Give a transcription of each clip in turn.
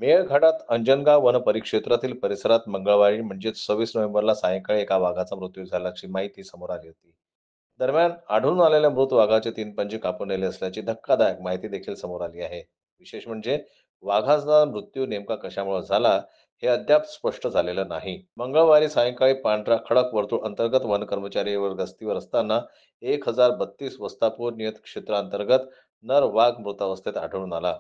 मेळघाटात अंजनगाव वन परिक्षेत्रातील परिसरात मंगळवारी म्हणजेच 26 नोव्हेंबरला सायंकाळी एका वाघाचा मृत्यू झाल्याची माहिती समोर आली होती. दरम्यान आढळून आलेल्या मृत वाघाचे 3 पंजे कापून नेले असल्याची धक्कादायक माहिती देखील समोर आली आहे. विशेष म्हणजे वाघाचा मृत्यू नेमका कशामुळे झाला हे अद्याप स्पष्ट झालेलं नाही. मंगळवारी सायंकाळी पांढरा खडक वर्तुळ अंतर्गत वन कर्मचारीवर गस्तीवर असताना 1032 वस्तापूर नियत क्षेत्रांतर्गत नर वाघ मृतावस्थेत आढळून आला.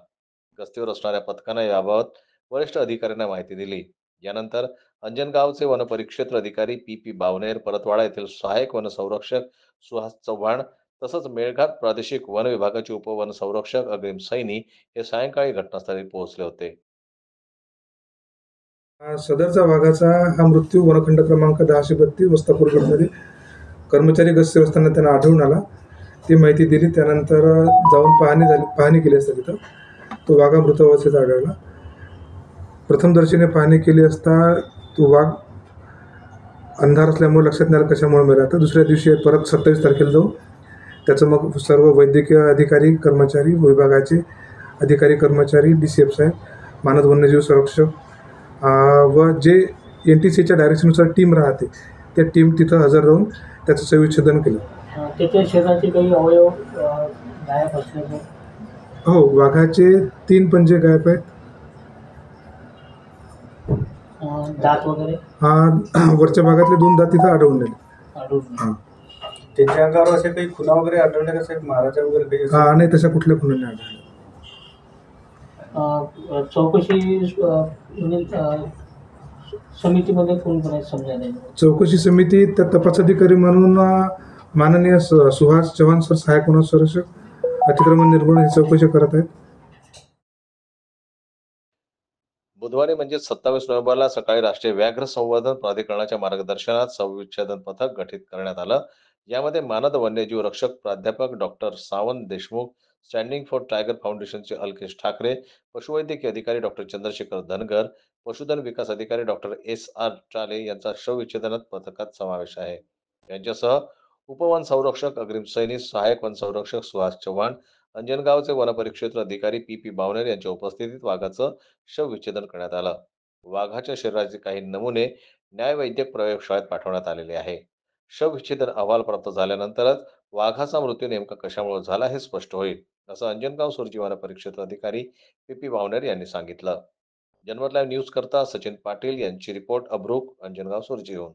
गस्तीवर असणाऱ्या पथकानं याबाबत वरिष्ठ अधिकाऱ्यांना माहिती दिली. यानंतर अंजनगावचे वनपरिक्षेत्र अधिकारी पी बावनेर, परतवाडा येथील सहाय्यक वनसंरक्षक सुहास चव्हाण तसंच मेळघाट प्रादेशिक वन विभागाचे उपवनसंरक्षक अग्रिम सैनी हे सायंकाळी घटनास्थळी पोहोचले होते. सदरचा वाघाचा हा मृत्यू वनखंड क्रमांक 1032 वस्तापूर गडमध्ये कर्मचारी गस्तीवर असताना त्यांना आढळून आला. ती माहिती दिली. त्यानंतर जाऊन पाहणी केली असता तिथं तो वाघा मृत अवस्थेत आढळला. प्रथमदर्शनीने पाहणी केली असता तो वाघ अंधार असल्यामुळे लक्षात नाही आलं कशामुळे मेला. तर दुसऱ्या दिवशी परत 27 तारखेला जाऊन त्याचं मग सर्व वैद्यकीय अधिकारी कर्मचारी विभागाचे अधिकारी कर्मचारी DCF साहेब, मानद वन्यजीव संरक्षक व जे NTCच्या डायरेक्शननुसार टीम राहते त्या टीम तिथं हजर राहून त्याचं शवविच्छेदन केलं. त्याच्या शरीराचे काही अवयव गायब असल्याचं? हो, वाघाचे 3 पंजे गायब आहेत. दात वगैरे? वरच्या भागातले 2 दात तिथं आढळून आढळून. त्याच्या अंगावर असे काही खुणा वगैरे आढळले का साहेब? महाराजा वगैरे काही? नाही, तशा कुठल्या खुणा नाही आढळल्या. चौकशी समितीमध्ये कोण कोणाचं समजा नाही? चौकशी समिती त्या तपास अधिकारी म्हणून माननीय सुहास चव्हाण सर, सहाय्यक वनसंरक्षक अतिक्रमण निर्मूलन ही चौकशी करत आहेत. बुधवारी म्हणजे 27 नोव्हेंबरला सकाळी राष्ट्रीय व्याघ्र संवर्धन प्राधिकरणाच्या मार्गदर्शनात शवविच्छेदन पथक गठीत करण्यात आलं. यामध्ये मानद वन्यजीव रक्षक प्राध्यापक doctor Sawant Deshmukh, standing for tiger फाउंडेशनचे अल्केश ठाकरे, पशुवैद्यकीय अधिकारी डॉक्टर चंद्रशेखर धनगर, पशुधन विकास अधिकारी डॉक्टर SR टाले यांचा शवविच्छेदन पथकात समावेश आहे. यांच्यासह उपवन संरक्षक अग्रिम सैनी, सहाय्यक वन संरक्षक सुहास चव्हाण, अंजनगावचे वनपरिक्षेत्र अधिकारी पी बावनेर यांच्या उपस्थितीत वाघाचं शवविच्छेदन करण्यात आलं. वाघाच्या शरीराचे काही नमुने न्यायवैद्यक प्रयोगशाळेत पाठवण्यात आलेले आहे. शवविच्छेदन अहवाल प्राप्त झाल्यानंतरच वाघाचा मृत्यू नेमका कशामुळे झाला हे स्पष्ट होईल, असं अंजनगाव सुरजी वनपरिक्षेत्र अधिकारी पी बावनेर यांनी सांगितलं. जनमत लाईव्ह न्यूज करता सचिन पाटील यांची रिपोर्ट. अब्रूक, अंजनगाव सुरजीहून.